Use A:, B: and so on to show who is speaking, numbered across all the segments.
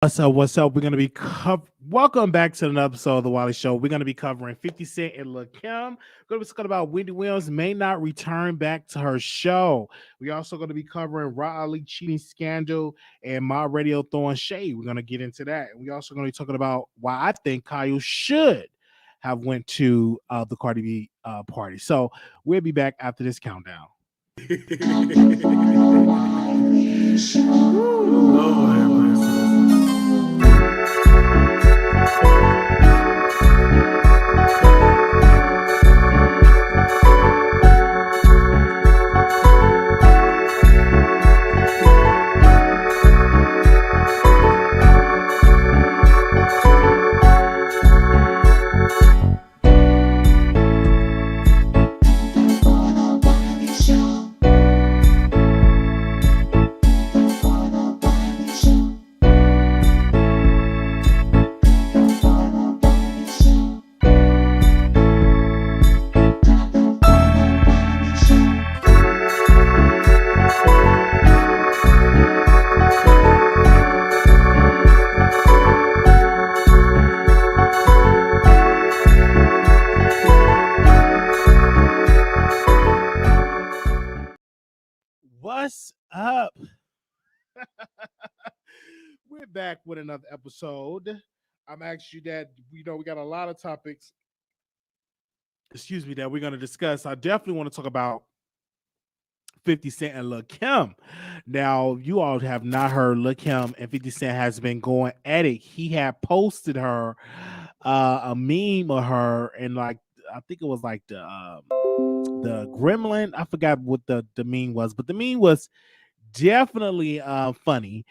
A: What's up? What's up? We're gonna be welcome back to another episode of the Wiley Show. We're gonna be covering 50 Cent and Lil Kim. We're gonna be talking about Wendy Williams may not return back to her show. We're also gonna be covering Raleigh cheating scandal and my radio throwing shade. We're gonna get into that. And we're also gonna be talking about why I think Kyle should have went to the Cardi B party. So we'll be back after this countdown.
B: Lord have mercy.
A: What's up? We're back with another episode. I'm actually that we got a lot of topics, excuse me, that we're gonna discuss. I definitely want to talk about 50 Cent and Lil Kim. Now, you all have not heard Lil Kim and 50 Cent has been going at it. He had posted her a meme of her and like I think it was like the gremlin. I forgot what the meme was, but the meme was definitely funny.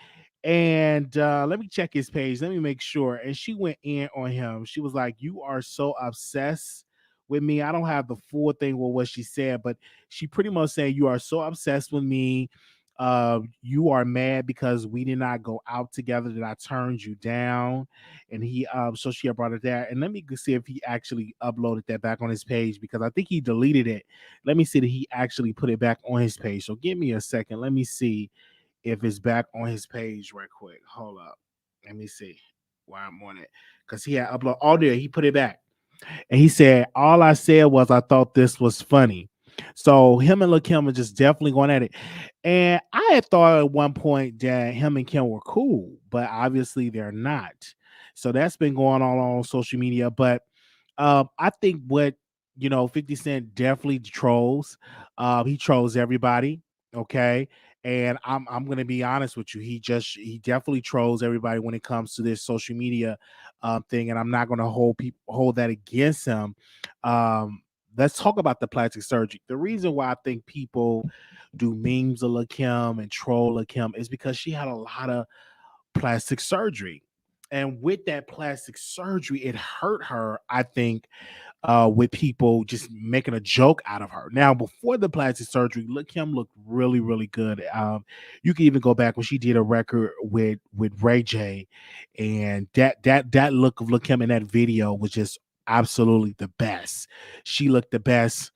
A: And let me check his page. Let me make sure. And she went in on him. She was like, "You are so obsessed with me." I don't have the full thing with what she said, but she pretty much said, "You are so obsessed with me. You are mad because we did not go out together, that I turned you down." And he so she had brought it there. And let me see if he actually uploaded that back on his page because I think he deleted it. Let me see that he actually put it back on his page. So give me a second. Let me see if it's back on his page right quick. Hold up. Let me see why I'm on it. Because he had upload all there. He put it back. And he said, all I said was I thought this was funny. So him and Lil Kim are just definitely going at it. And I had thought at one point that him and Kim were cool, but obviously they're not. So that's been going on social media. But I think what 50 Cent definitely trolls. He trolls everybody. Okay. And I'm gonna be honest with you. He definitely trolls everybody when it comes to this social media thing, and I'm not gonna hold that against him. Let's talk about the plastic surgery. The reason why I think people do memes of Lil Kim and troll Lil Kim is because she had a lot of plastic surgery. And with that plastic surgery, it hurt her, I think, with people just making a joke out of her. Now, before the plastic surgery, Lil Kim looked really, really good. You can even go back when she did a record with Ray J, and that look of Lil Kim in that video was just absolutely the best. She looked the best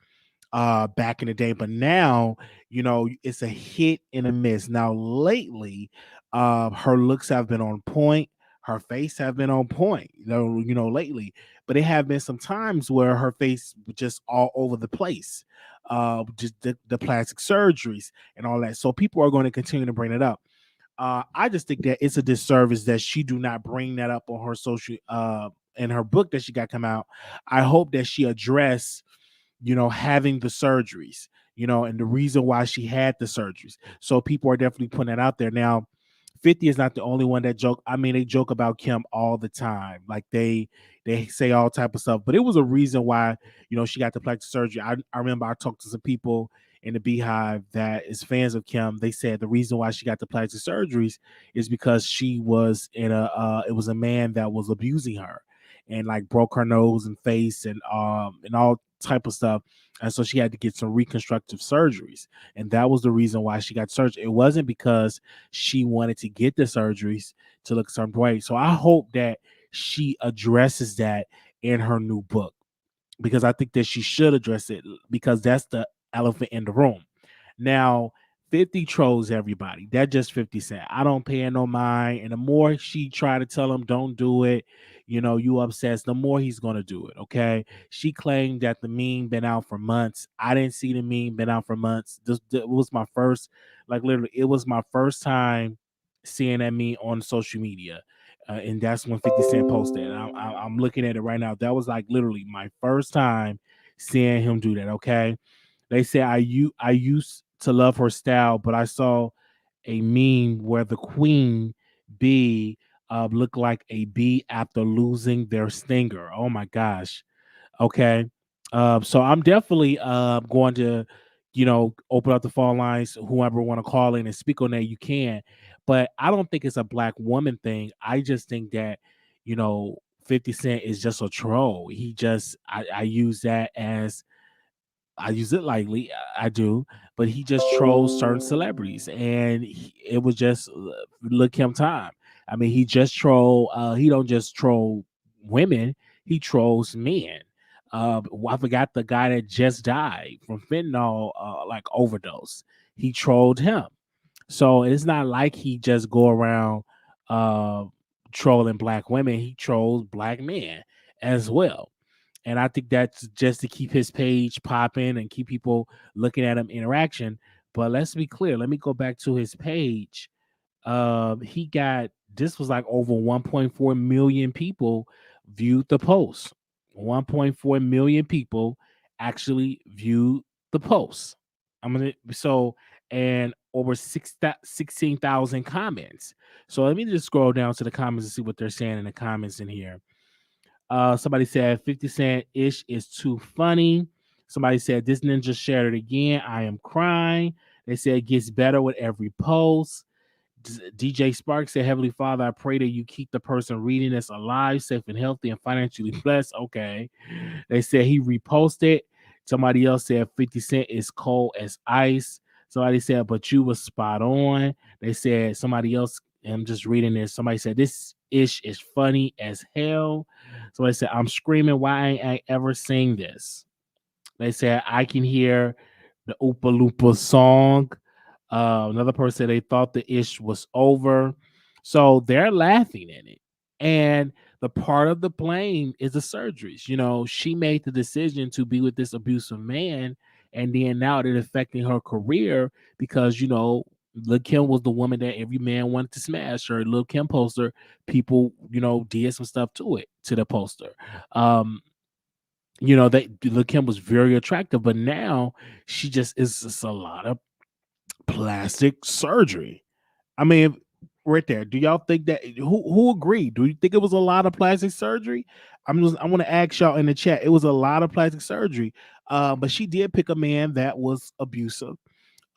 A: back in the day, but now it's a hit and a miss. Now lately, her looks have been on point, her face have been on point, lately, but it have been some times where her face was just all over the place, just the plastic surgeries and all that. So people are going to continue to bring it up. I just think that it's a disservice that she do not bring that up on her social in her book that she got come out. I hope that she address having the surgeries, and the reason why she had the surgeries. So people are definitely putting that out there. Now, 50 is not the only one that joke. I mean, they joke about Kim all the time. Like they say all type of stuff. But it was a reason why, she got the plastic surgery. I remember I talked to some people in the Beehive that is fans of Kim. They said the reason why she got the plastic surgeries is because she was in it was a man that was abusing her and like broke her nose and face and all type of stuff. And so she had to get some reconstructive surgeries. And that was the reason why she got surgery. It wasn't because she wanted to get the surgeries to look a certain way. So I hope that she addresses that in her new book, because I think that she should address it, because that's the elephant in the room. Now, 50 trolls everybody. That just 50 Cent. I don't pay no mind. And the more she try to tell him don't do it, you obsessed, the more he's gonna do it. Okay. She claimed that the meme been out for months. I didn't see the meme been out for months. This was my first, like literally, it was my first time seeing that meme on social media. And that's when 50 Cent posted. And I'm looking at it right now. That was like literally my first time seeing him do that. Okay. They say I used to love her style, but I saw a meme where the queen bee looked like a bee after losing their stinger. Oh my gosh. Okay. So I'm definitely going to, open up the phone lines. Whoever want to call in and speak on that, you can. But I don't think it's a black woman thing. I just think that, you know, 50 Cent is just a troll. I use that as I use it lightly, I do, but he just trolls certain celebrities, and it was just look him time. I mean, he just troll. He don't just troll women; he trolls men. I forgot the guy that just died from fentanyl, like overdose. He trolled him, so it's not like he just go around uh, trolling black women. He trolls black men as well. And I think that's just to keep his page popping and keep people looking at him interaction. But let's be clear. Let me go back to his page. He got this was like over 1.4 million people viewed the post. 1.4 million people actually viewed the post. I'm gonna so and over 16,000 comments. So let me just scroll down to the comments and see what they're saying in the comments in here. Somebody said 50 Cent ish is too funny. Somebody said this ninja shared it again. I am crying. They said it gets better with every post. DJ Spark said, Heavenly Father, I pray that you keep the person reading this alive, safe and healthy, and financially blessed. Okay. They said he reposted. Somebody else said 50 Cent is cold as ice. Somebody said, but you was spot on. They said somebody else, I'm just reading this. Somebody said this ish is funny as hell. Somebody said, I'm screaming, why ain't I ever sing this? They said I can hear the Oopa Loopa song. Another person said they thought the ish was over. So they're laughing in it. And the part of the blame is the surgeries. You know, she made the decision to be with this abusive man, and then now it's affecting her career because, Lil Kim was the woman that every man wanted to smash. Her Lil Kim poster, people, did some stuff to the poster. Um, that Lil Kim was very attractive, but now she just is just a lot of plastic surgery. I mean, right there. Do y'all think that who agreed? Do you think it was a lot of plastic surgery? I want to ask y'all in the chat. It was a lot of plastic surgery. But she did pick a man that was abusive.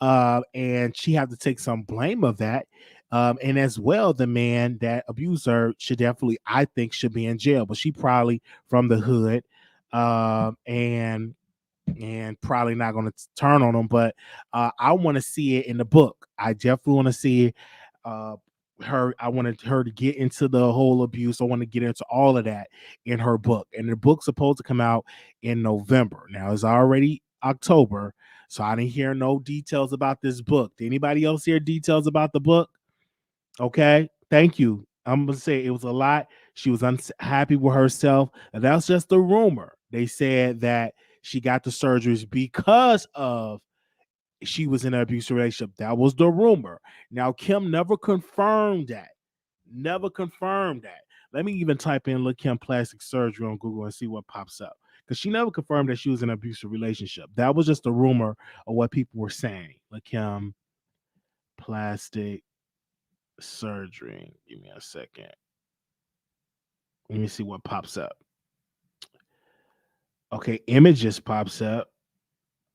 A: And she had to take some blame of that. And as well, the man that abused her should definitely, I think, should be in jail. But she probably from the hood. And probably not going to turn on them. But I want to see it in the book. I definitely want to see her. I wanted her to get into the whole abuse. I want to get into all of that in her book. And the book's supposed to come out in November. Now it's already October, so I didn't hear no details about this book. Did anybody else hear details about the book? Okay, thank you. I'm gonna say it was a lot. She was unhappy with herself, and that's just a rumor. They said that she got the surgeries because of she was in an abusive relationship. That was the rumor. Now Kim never confirmed that. Never confirmed that. Let me even type in Lil Kim plastic surgery on Google and see what pops up. Because she never confirmed that she was in an abusive relationship. That was just a rumor of what people were saying. Lil Kim plastic surgery. Give me a second. Let me see what pops up. Okay, images pops up.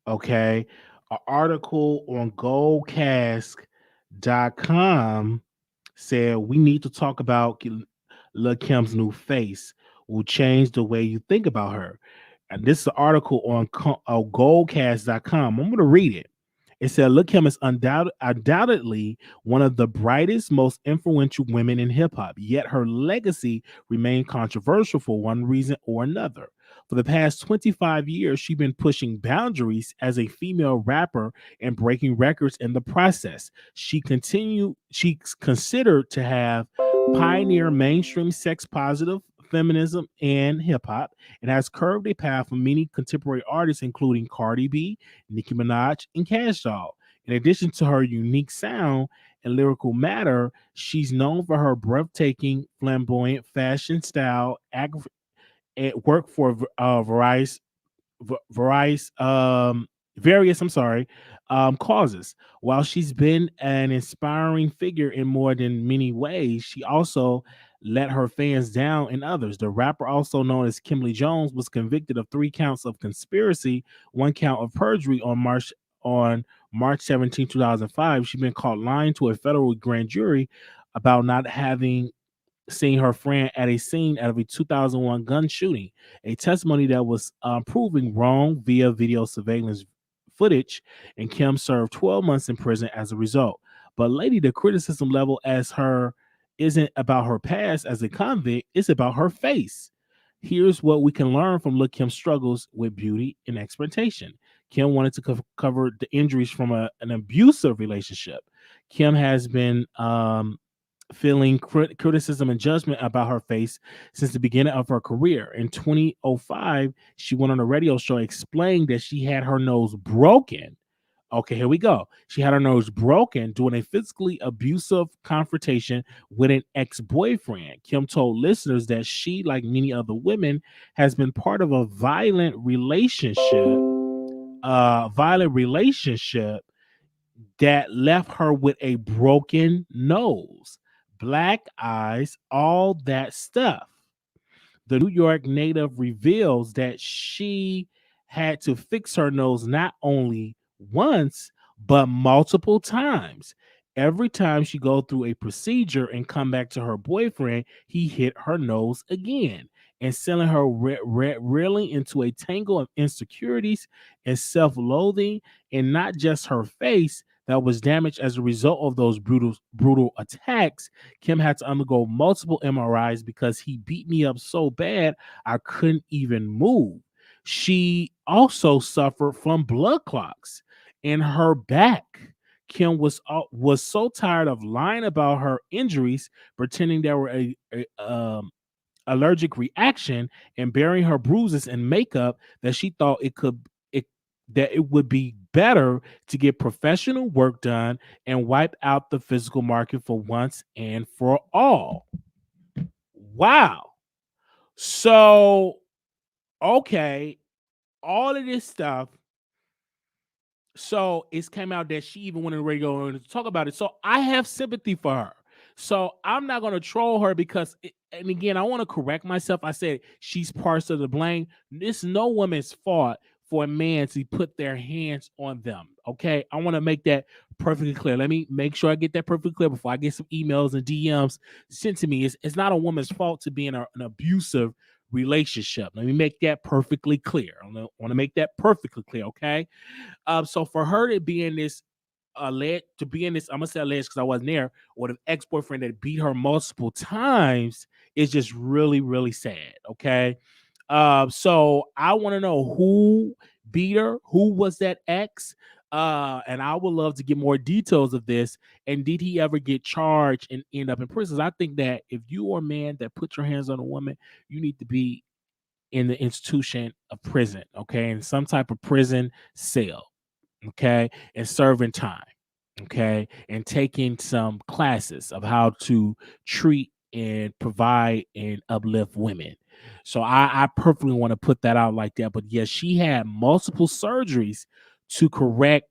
A: Okay. An article on goldcask.com said we need to talk about Lil Kim's new face will change the way you think about her. And this is an article on goldcast.com. I'm going to read it. It said, Lil Kim is undoubtedly one of the brightest, most influential women in hip hop, yet her legacy remained controversial for one reason or another. For the past 25 years, she's been pushing boundaries as a female rapper and breaking records in the process. She's considered to have pioneered mainstream sex positive feminism and hip hop and has carved a path for many contemporary artists, including Cardi B, Nicki Minaj, and Cash Doll. In addition to her unique sound and lyrical matter, she's known for her breathtaking, flamboyant fashion style, work for various various causes. While she's been an inspiring figure in more than many ways, she also let her fans down in others. The rapper, also known as Kimberly Jones, was convicted of 3 counts of conspiracy, 1 count of perjury on March 17, 2005. She's been caught lying to a federal grand jury about not having seeing her friend at a scene of a 2001 gun shooting, a testimony that was proven wrong via video surveillance footage, and Kim served 12 months in prison as a result. But lady, the criticism level as her isn't about her past as a convict, it's about her face. Here's what we can learn from Lil Kim's struggles with beauty and expectation. Kim wanted to cover the injuries from an abusive relationship. Kim has been feeling criticism and judgment about her face since the beginning of her career. In 2005, she went on a radio show explaining that she had her nose broken. Okay, here we go. She had her nose broken during a physically abusive confrontation with an ex-boyfriend. Kim told listeners that she, like many other women, has been part of a violent relationship that left her with a broken nose, black eyes, all that stuff. The New York native reveals that she had to fix her nose not only once, but multiple times. Every time she go through a procedure and come back to her boyfriend, he hit her nose again and sending her reeling into a tangle of insecurities and self-loathing, and not just her face that was damaged as a result of those brutal attacks. Kim had to undergo multiple MRIs because he beat me up so bad I couldn't even move. She also suffered from blood clots in her back. Kim was so tired of lying about her injuries, pretending there were a allergic reaction, and burying her bruises in makeup, that she thought it would be better to get professional work done and wipe out the physical market for once and for all. Wow. So, okay, all of this stuff. So it's came out that she even went on the radio and to talk about it. So I have sympathy for her. So I'm not going to troll her because, and again, I want to correct myself. I said she's part of the blame. It's no woman's fault for a man to put their hands on them. Okay. I want to make that perfectly clear. Let me make sure I get that perfectly clear before I get some emails and DMs sent to me. It's not a woman's fault to be in an abusive relationship. Let me make that perfectly clear. I want to make that perfectly clear. Okay. So for her to be in this I'm gonna say alleged because I wasn't there, or the ex-boyfriend that beat her multiple times is just really, really sad. Okay. So I want to know who beat her, who was that ex, and I would love to get more details of this. And did he ever get charged and end up in prison? I think that if you are a man that put your hands on a woman, you need to be in the institution of prison, okay, in some type of prison cell, okay, and serving time, okay, and taking some classes of how to treat and provide and uplift women. So I perfectly want to put that out like that. But yes, she had multiple surgeries to correct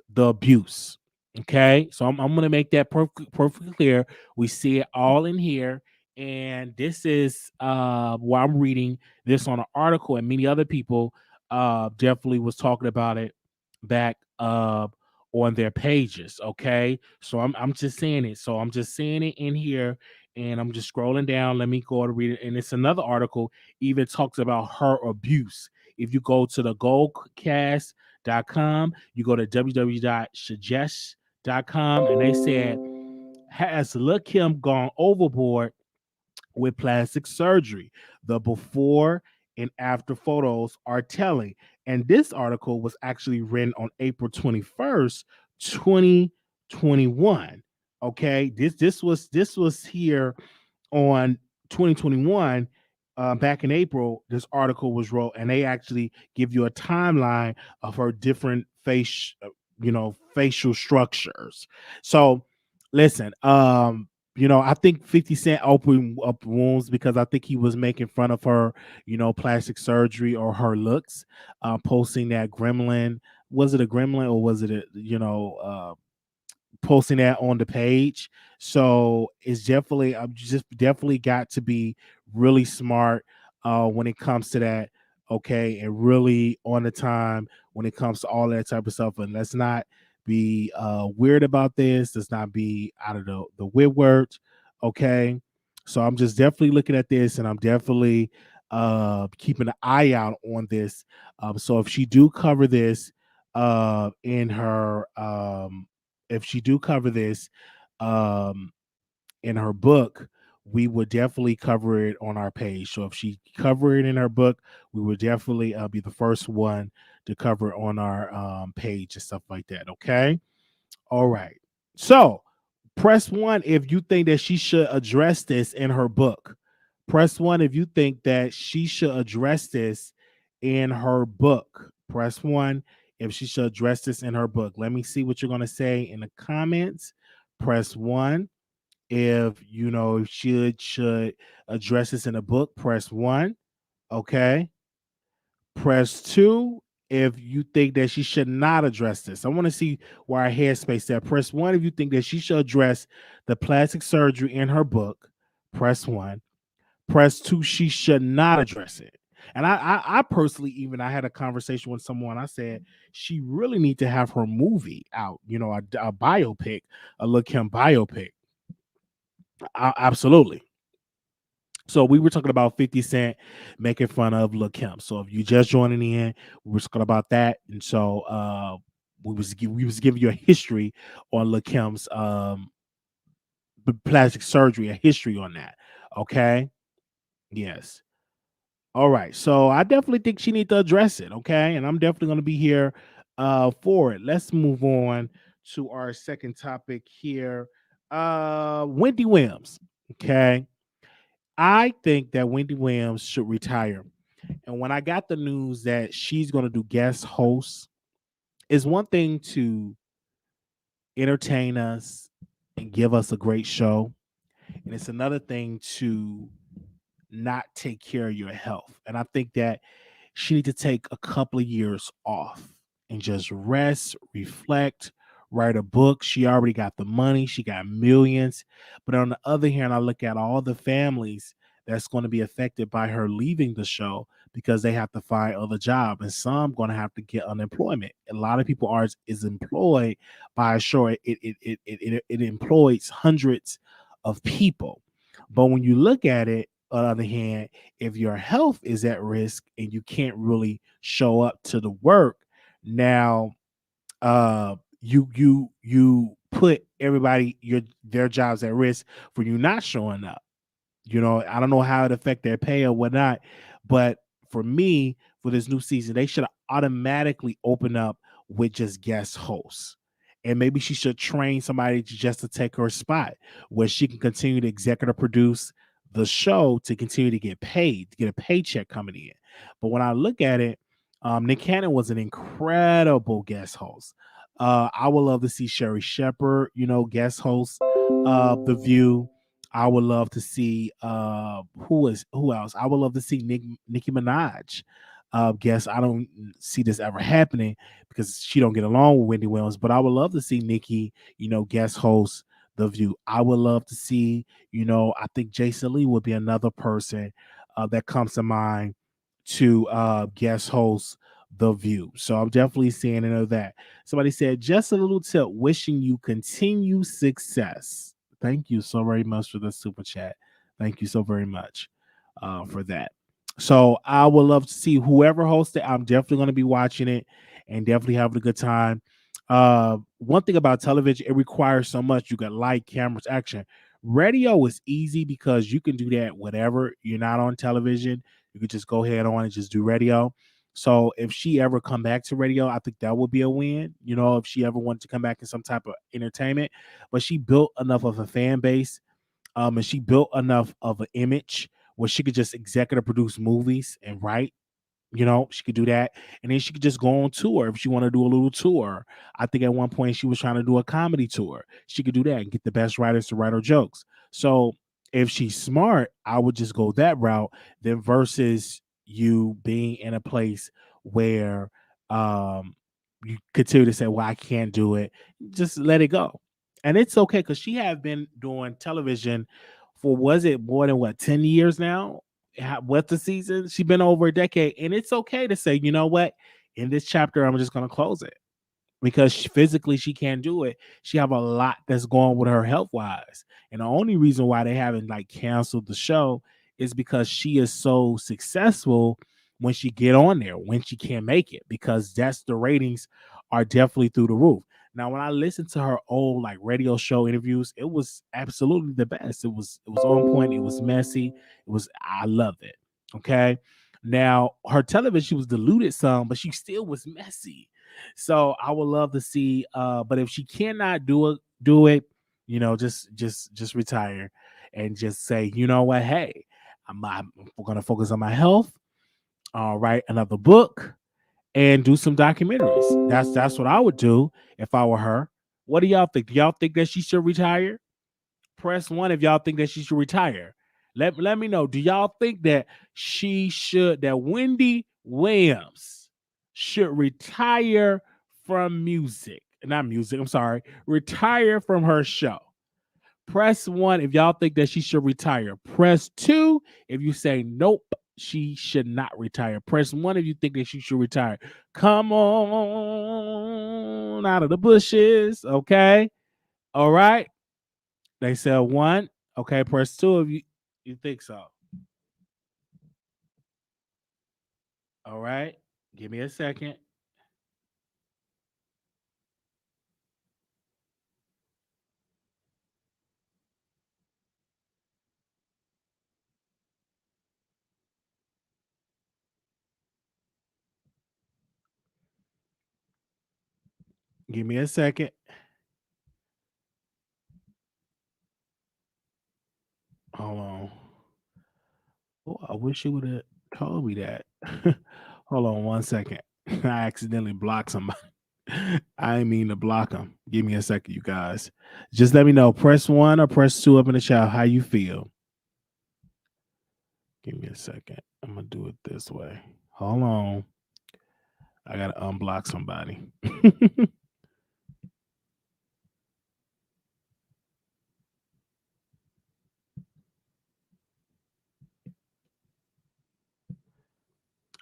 A: the abuse. Okay, so I'm going to make that perfectly clear. We see it all in here, and this is why I'm reading this on an article, and many other people definitely was talking about it back on their pages. Okay, so I'm just saying it. So I'm just saying it in here, and I'm just scrolling down. Let me go to read it, and it's another article even talks about her abuse. If you go to the goldcast.com, you go to www.suggest.com, and they said, has Lil Kim gone overboard with plastic surgery? The before and after photos are telling. And this article was actually written on April 21st, 2021. Okay, this was here on 2021. Back in April, this article was wrote, and they actually give you a timeline of her different facial structures. So, listen, I think 50 Cent opened up wounds because I think he was making fun of her, plastic surgery or her looks, posting that gremlin. Was it a gremlin or was it posting that on the page? So it's definitely, I'm just definitely got to be really smart when it comes to that. Okay, and really on the time when it comes to all that type of stuff. And let's not be weird about this. Let's not be out of the Woodward. Okay, so I'm just definitely looking at this, and I'm definitely keeping an eye out on this. So if she do cover this in her if she do cover this um in her book, we would definitely cover it on our page. So if she cover it in her book, we would definitely be the first one to cover it on our page and stuff like that. Okay. All right. So press one if you think that she should address this in her book. Press one if you think that she should address this in her book. Press one if she should address this in her book. Let me see what you're going to say in the comments. Press one if should address this in a book. Press one. Okay. Press two if you think that she should not address this. I want to see where our headspace at. Press one if you think that she should address the plastic surgery in her book. Press one. Press two, she should not address it. And I personally, even I had a conversation with someone. I said she really need to have her movie out. A biopic, a Lil Kim biopic. Absolutely. So we were talking about 50 Cent making fun of Lil Kim. So if you just joining in, we were talking about that. And so we was giving you a history on Lil Kim's plastic surgery, a history on that. Okay. Yes. All right. So I definitely think she need to address it. Okay. And I'm definitely going to be here for it. Let's move on to our second topic here. Wendy Williams. Okay. I think that Wendy Williams should retire. And when I got the news that she's going to do guest hosts, is one thing to entertain us and give us a great show. And it's another thing to not take care of your health. And I think that she need to take a couple of years off and just rest, reflect, write a book. She already got the money, she got millions. But on the other hand, I look at all the families that's going to be affected by her leaving the show because they have to find other job, and some going to have to get unemployment. A lot of people are is employed by a show. It employs hundreds of people. But when you look at it, on the other hand, if your health is at risk and you can't really show up to the work, now you put everybody their jobs at risk for you not showing up. I don't know how it affect their pay or whatnot, but for me, for this new season, they should automatically open up with just guest hosts. And maybe she should train somebody just to take her spot where she can continue to executive produce the show to continue to get paid, to get a paycheck coming in. But when I look at it, Nick Cannon was an incredible guest host. I would love to see Sherry Shepherd, guest host The View. I would love to see who else? I would love to see Nicki Minaj guest. I don't see this ever happening because she don't get along with Wendy Williams, but I would love to see Nicki, guest host The View. I would love to see, I think Jason Lee would be another person that comes to mind to guest host The View. So I'm definitely seeing that. Somebody said, just a little tip, wishing you continued success. Thank you so very much for the super chat. Thank you so very much for that. So I would love to see whoever hosts it. I'm definitely going to be watching it and definitely having a good time. One thing about television, it requires so much. You got light, cameras, action. Radio is easy because you can do that whenever you're not on television. You could just go ahead on and just do radio. So if she ever come back to radio, I think that would be a win. If she ever wanted to come back in some type of entertainment, but she built enough of a fan base, and she built enough of an image where she could just executive produce movies and write. She could do that, and then she could just go on tour if she want to do a little tour. I think at one point she was trying to do a comedy tour. She could do that and get the best writers to write her jokes. So if she's smart, I would just go that route. Then versus you being in a place where you continue to say, "Well, I can't do it," just let it go, and it's okay because she have been doing television for was it more than what 10 years now? What the season? She's been over a decade, and it's okay to say, you know what? In this chapter, I'm just gonna close it because physically she can't do it. She have a lot that's going with her health wise, and the only reason why they haven't like canceled the show is because she is so successful when she get on there when she can't make it because that's the ratings are definitely through the roof. Now, when I listened to her old like radio show interviews, it was absolutely the best. It was on point. It was messy. I loved it. Okay. Now her television she was diluted some, but she still was messy. So I would love to see. But if she cannot do it, just retire and just say, you know what, hey, I'm gonna focus on my health. Write another book and do some documentaries. That's what I would do if I were her. What do y'all think? Do y'all think that she should retire? Press one if y'all think that she should retire. Let me know. Do y'all think that that Wendy Williams should retire from music? Not music, I'm sorry. Retire from her show. Press one if y'all think that she should retire. Press two if you say nope, she should not retire. Press one if you think that she should retire. Come on out of the bushes, okay? All right. They said one. Okay, press two if you think so. All right. Give me a second. Give me a second. Hold on. Oh, I wish you would have told me that. Hold on one second. I accidentally blocked somebody. I didn't mean to block them. Give me a second, you guys. Just let me know. Press one or press two up in the chat. How you feel? Give me a second. I'm gonna do it this way. Hold on. I gotta unblock somebody.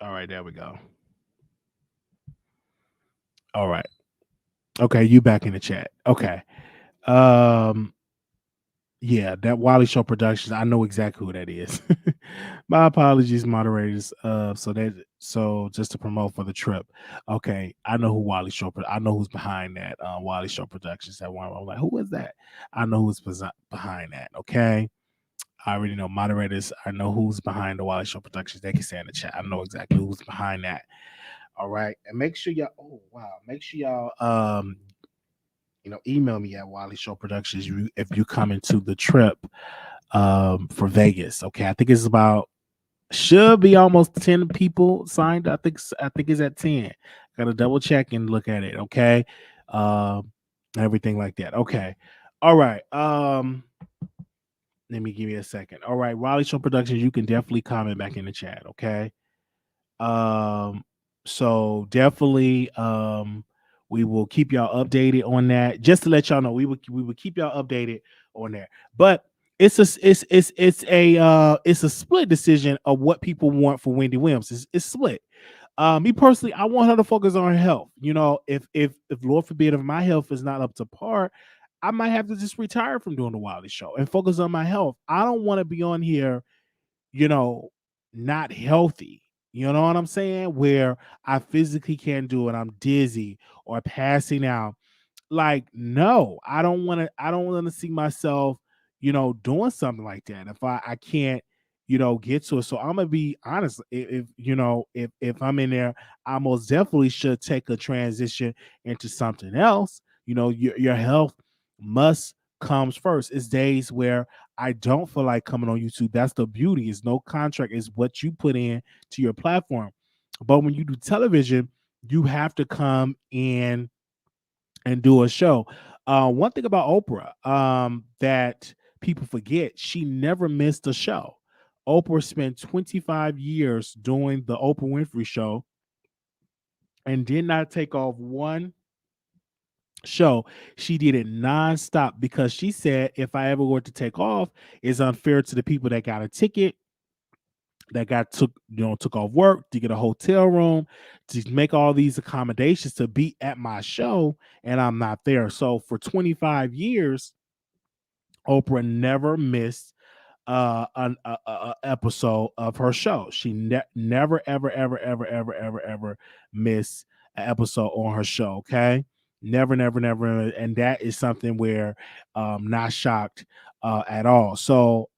A: All right, there we go. All right. Okay, you back in the chat. Okay. Um Yeah, that Wiley Show Productions. I know exactly who that is. My apologies, moderators. So just to promote for the trip. Okay, I know who Wiley Show. I know who's behind that. Wiley Show Productions. That one. I'm like, who is that? I know who's behind that. Okay, I already know moderators. I know who's behind the Wiley Show Productions. They can say in the chat. I know exactly who's behind that. All right, and make sure y'all. Oh wow, make sure y'all email me at Wiley Show Productions if you come into the trip for Vegas. Okay, I think it's about should be almost 10 people signed. I think it's at 10. Got to double check and look at it. Okay, everything like that. Okay, all right. Let me give you a second. All right, Wiley Show Productions. You can definitely comment back in the chat. Okay. So definitely we will keep y'all updated on that. Just to let y'all know, we would keep y'all updated on that. But it's a split decision of what people want for Wendy Williams. It's split. Me personally, I want her to focus on her health. If Lord forbid, if my health is not up to par, I might have to just retire from doing the Wiley Show and focus on my health. I don't want to be on here, you know, not healthy. You know what I'm saying? Where I physically can't do it. I'm dizzy or passing out. Like, no, I don't want to see myself, doing something like that. If I can't, get to it. So I'm gonna be honest. If I'm in there, I most definitely should take a transition into something else. Your health must comes first. It's days where I don't feel like coming on YouTube. That's the beauty. It's no contract. It's what you put in to your platform. But when you do television, you have to come in and do a show. One thing about Oprah that people forget, she never missed a show. Oprah spent 25 years doing the Oprah Winfrey Show and did not take off one show. She did it nonstop because she said, if I ever were to take off, it's unfair to the people that got a ticket, that got took off work to get a hotel room, to make all these accommodations to be at my show, and I'm not there. So for 25 years, Oprah never missed an episode of her show. She never ever missed an episode on her show. Okay, never, and that is something where not shocked at all. So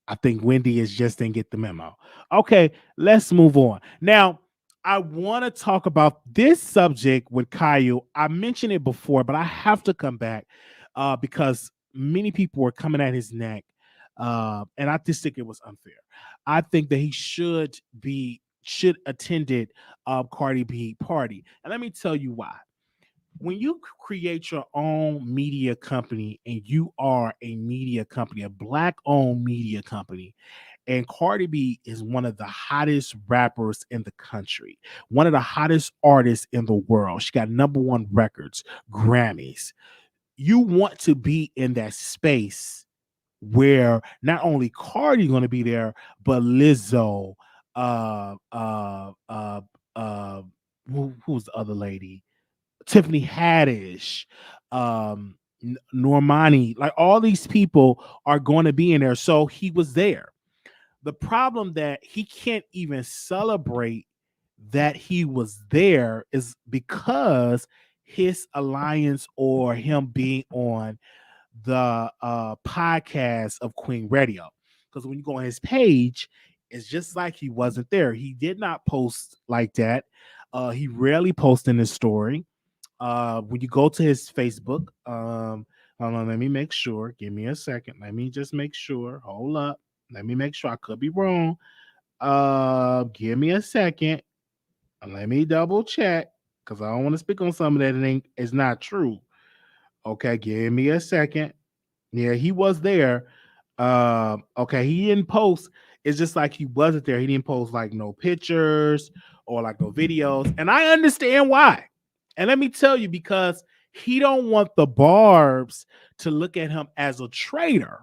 A: I think Wendy is just didn't get the memo. Okay, let's move on. Now, I want to talk about this subject with Kyle. I mentioned it before, but I have to come back because many people were coming at his neck, and I just think it was unfair. I think that he should attended Cardi B party, and let me tell you why. When you create your own media company and you are a media company, a black owned media company, and Cardi B is one of the hottest rappers in the country, one of the hottest artists in the world. She got number one records, Grammys. You want to be in that space where not only Cardi going to be there, but Lizzo, uh, uh, uh, who's the other lady? Tiffany Haddish, Normani, like all these people are going to be in there. So he was there. The problem that he can't even celebrate that he was there is because his alliance or him being on the podcast of Queen Radio. Because when you go on his page, it's just like he wasn't there. He did not post like that. He rarely posts in his story. When you go to his Facebook, hold on, let me make sure. Give me a second. Let me just make sure. Hold up. Let me make sure. I could be wrong. Give me a second. Let me double check because I don't want to speak on something that is not true. Okay, give me a second. Yeah, he was there. Okay, he didn't post. It's just like he wasn't there. He didn't post like no pictures or like no videos, and I understand why. And let me tell you, because he don't want the Barbs to look at him as a traitor.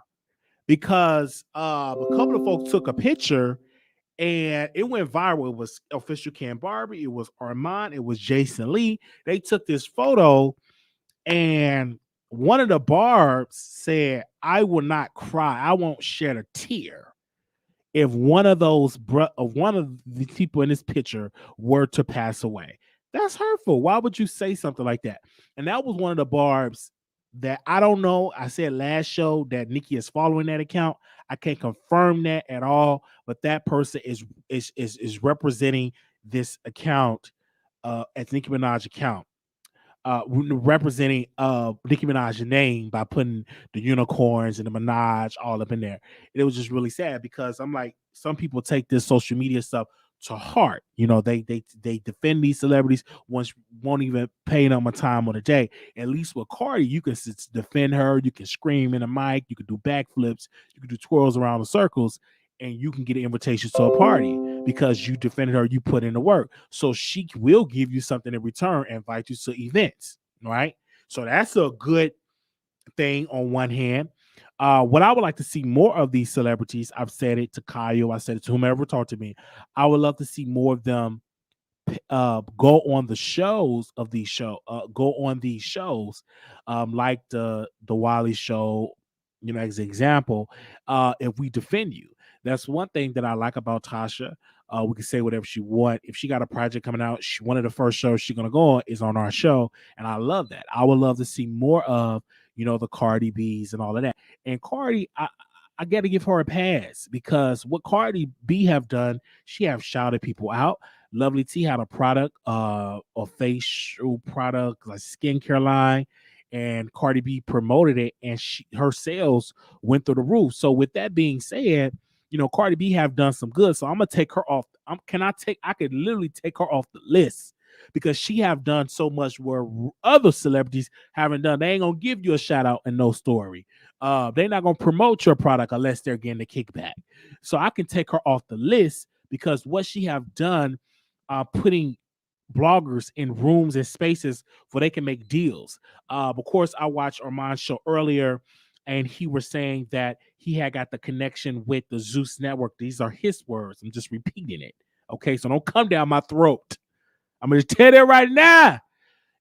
A: Because a couple of folks took a picture and it went viral. It was official Cam Barbie, it was Armand, it was Jason Lee. They took this photo, and one of the Barbs said, "I will not cry. I won't shed a tear if one of the people in this picture were to pass away." That's hurtful. Why would you say something like that? And that was one of the Barbs that I don't know. I said last show that Nikki is following that account. I can't confirm that at all, but that person is representing this account, at Nicki Minaj account, representing Nicki Minaj's name by putting the unicorns and the Minaj all up in there. It was just really sad because I'm like, some people take this social media stuff to heart. They defend these celebrities, once won't even pay them a time on a day. At least with Cardi, you can defend her, you can scream in a mic, you can do backflips, you can do twirls around the circles, and you can get an invitation to a party because you defended her, you put in the work. So she will give you something in return, invite you to events, right? So that's a good thing on one hand. What I would like to see more of these celebrities, I've said it to Kyle, I said it to whomever talked to me. I would love to see more of them go on the shows of these go on these shows, like the Wiley Show, as an example. If we defend you, that's one thing that I like about Tasha. We can say whatever she want. If she got a project coming out, one of the first shows she's gonna go on is on our show, and I love that. I would love to see more of the Cardi B's and all of that. And Cardi, I got to give her a pass because what Cardi B have done, she have shouted people out. Lovely T had a product, a facial product, like skincare line, and Cardi B promoted it, and her sales went through the roof. So with that being said, Cardi B have done some good. So I'm gonna take her off. I could literally take her off the list because she have done so much where other celebrities haven't done. They ain't gonna give you a shout out and no story. They're not gonna promote your product unless they're getting a kickback. So I can take her off the list because what she have done, putting bloggers in rooms and spaces where they can make deals. Of course, I watched Armand's show earlier, and he was saying that he had got the connection with the Zeus Network. These are his words. I'm just repeating it. Okay, so don't come down my throat. I'm going to tell you right now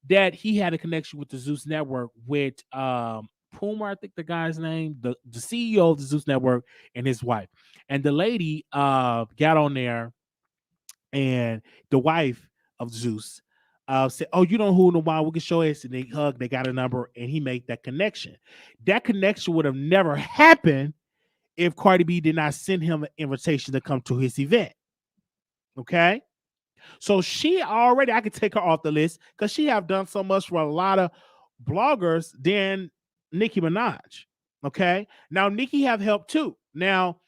A: that he had a connection with the Zeus Network with Puma, I think the guy's name, the CEO of the Zeus Network, and his wife. And the lady got on there, and the wife of Zeus said, "Oh, you know who in the wild we can show us." And they hugged, they got a number, and he made that connection. That connection would have never happened if Cardi B did not send him an invitation to come to his event. Okay? So I could take her off the list because she have done so much for a lot of bloggers than Nicki Minaj. Okay? Now, Nicki have helped too. Now,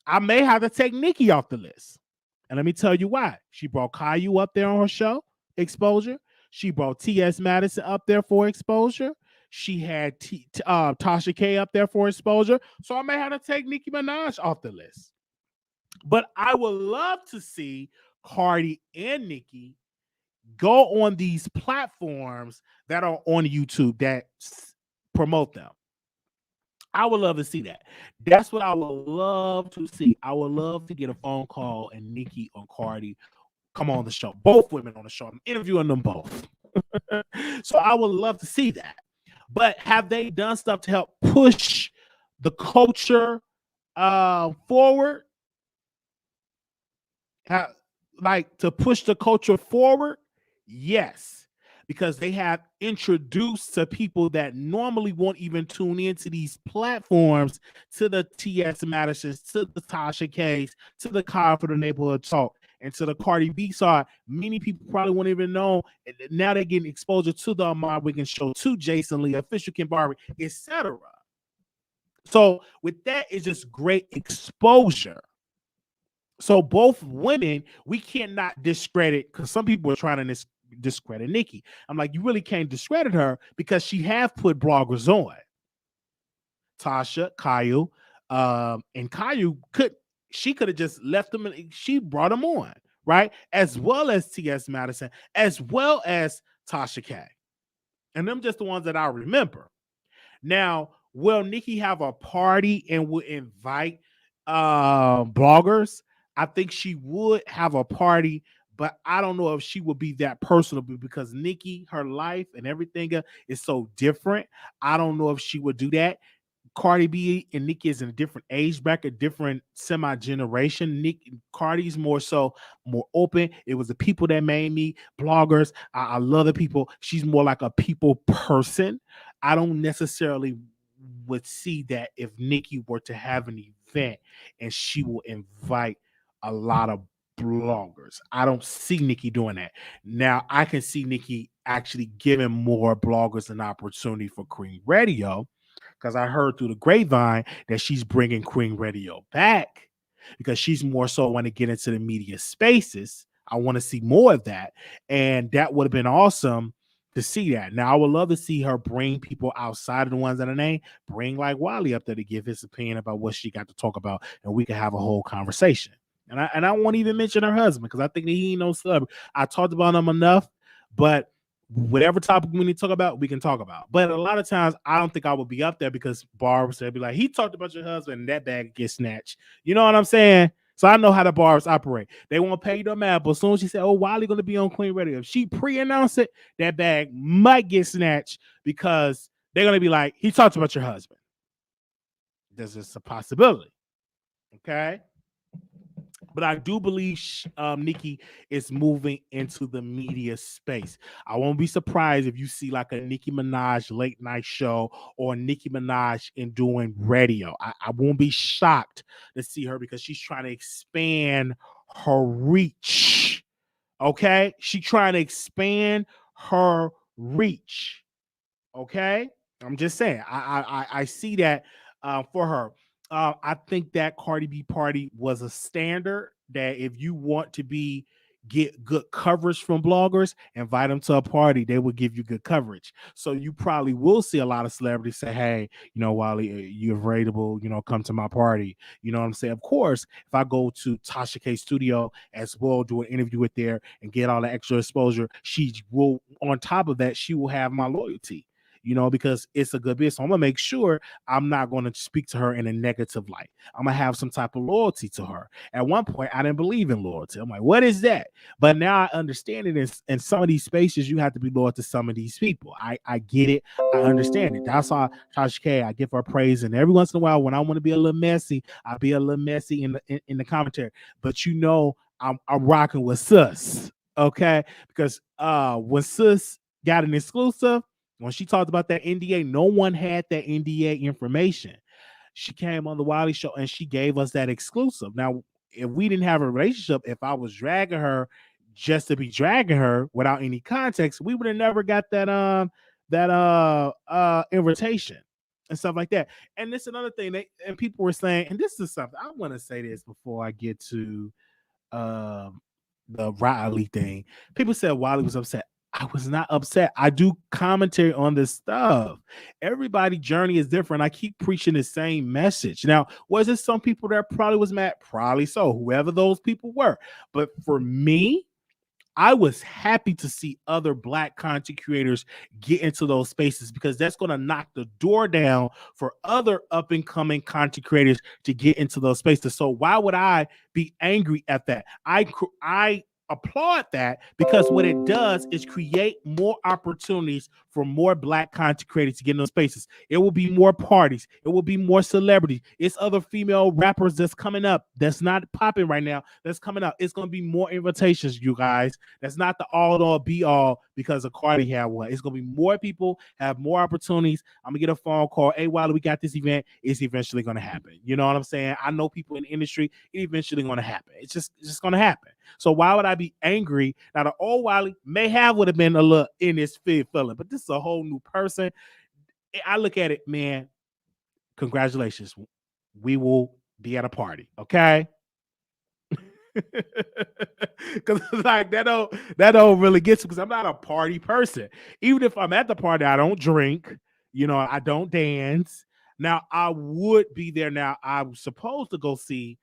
A: I may have to take Nicki off the list. And let me tell you why. She brought Caillou up there on her show, exposure. She brought T.S. Madison up there for exposure. She had Tasha K up there for exposure. So I may have to take Nicki Minaj off the list. But I would love to see Cardi and Nicki go on these platforms that are on YouTube that promote them. I would love to see that. That's what I would love to see. I would love to get a phone call and Nicki or Cardi come on the show. Both women on the show. I'm interviewing them both. So I would love to see that. But have they done stuff to help push the culture forward? To push the culture forward? Yes. Because they have introduced to people that normally won't even tune into these platforms, to the T.S. Madisons, to the Tasha K's, to the Kyle for the Neighborhood Talk, and to the Cardi B side. Many people probably won't even know. Now they're getting exposure to the Ahmad Wiggins Show, to Jason Lee, Official Kim Barbie, etc. So with that, it's just great exposure. So both women, we cannot discredit, because some people are trying to discredit Nicki. I'm like, you really can't discredit her because she have put bloggers on. Tasha, Caillou, and Caillou could have just left them, and she brought them on, right? As well as T.S. Madison, as well as Tasha K. And them just the ones that I remember. Now, will Nicki have a party and will invite bloggers? I think she would have a party, but I don't know if she would be that personal because Nicki, her life and everything is so different. I don't know if she would do that. Cardi B and Nicki is in a different age bracket, different semi-generation. Cardi's more open. It was the people that made me bloggers. I love the people. She's more like a people person. I don't necessarily would see that if Nicki were to have an event and she will invite a lot of bloggers. I don't see Nicki doing that. Now, I can see Nicki actually giving more bloggers an opportunity for Queen Radio, because I heard through the grapevine that she's bringing Queen Radio back because she's more so want to get into the media spaces. I want to see more of that. And that would have been awesome to see that. Now, I would love to see her bring people outside of the ones that are named, bring like Wiley up there to give his opinion about what she got to talk about, and we can have a whole conversation. And I won't even mention her husband because I think that he ain't no celebrity. I talked about him enough, but whatever topic we need to talk about, we can talk about. But a lot of times, I don't think I would be up there because barbers would be like, he talked about your husband and that bag gets snatched. You know what I'm saying? So I know how the barbers operate. They won't pay you no matter. But as soon as she said, "Oh, Wiley going to be on Queen Radio," if she pre-announced it, that bag might get snatched because they're going to be like, he talked about your husband. There's just a possibility. Okay. But I do believe Nicki is moving into the media space. I won't be surprised if you see like a Nicki Minaj late night show or Nicki Minaj in doing radio. I won't be shocked to see her because she's trying to expand her reach. Okay? She's trying to expand her reach. Okay, I'm just saying. I see that for her. I think that Cardi B party was a standard that if you want to get good coverage from bloggers, invite them to a party, they will give you good coverage. So you probably will see a lot of celebrities say, hey, Wiley, you're available, come to my party. You know what I'm saying? Of course, if I go to Tasha K studio as well, do an interview with there and get all the extra exposure, she will, on top of that, she will have my loyalty. Because it's a good business. So I'm gonna make sure I'm not going to speak to her in a negative light. I'm gonna have some type of loyalty to her. At one point, I didn't believe in loyalty. I'm like, what is that? But now I understand it. In some of these spaces, you have to be loyal to some of these people. I get it. I understand it. That's why Tasha K, I give her praise. And every once in a while, when I want to be a little messy, I'll be a little messy in the commentary. But I'm rocking with Sus. Okay, because when Sus got an exclusive. When she talked about that NDA, no one had that NDA information. She came on the Wiley Show and she gave us that exclusive. Now, if we didn't have a relationship, if I was dragging her just to be dragging her without any context, we would have never got that invitation and stuff like that. And this is another thing and people were saying, and this is something I want to say this before I get to the Raleigh thing. People said Wiley was upset. I was not upset. I do commentary on this stuff. Everybody's journey is different. I keep preaching the same message. Now, was it some people that probably was mad? Probably so, whoever those people were. But for me, I was happy to see other Black content creators get into those spaces because that's going to knock the door down for other up and coming content creators to get into those spaces. So why would I be angry at that? I applaud that because what it does is create more opportunities for more Black content creators to get in those spaces. It will be more parties. It will be more celebrities. It's other female rappers that's coming up that's not popping right now that's coming up. It's going to be more invitations, you guys. That's not the all be all because of Cardi had one. It's going to be more people have more opportunities. I'm going to get a phone call. Hey, Wiley, we got this event. It's eventually going to happen. You know what I'm saying? I know people in the industry. It's eventually going to happen. It's just going to happen. So why would I be angry? Now, the old Wiley would have been a little in his feeling, but this is a whole new person. I look at it, man. Congratulations. We will be at a party, okay? Because like that don't really get to because I'm not a party person. Even if I'm at the party, I don't drink. I don't dance. Now I would be there. Now I was supposed to go see.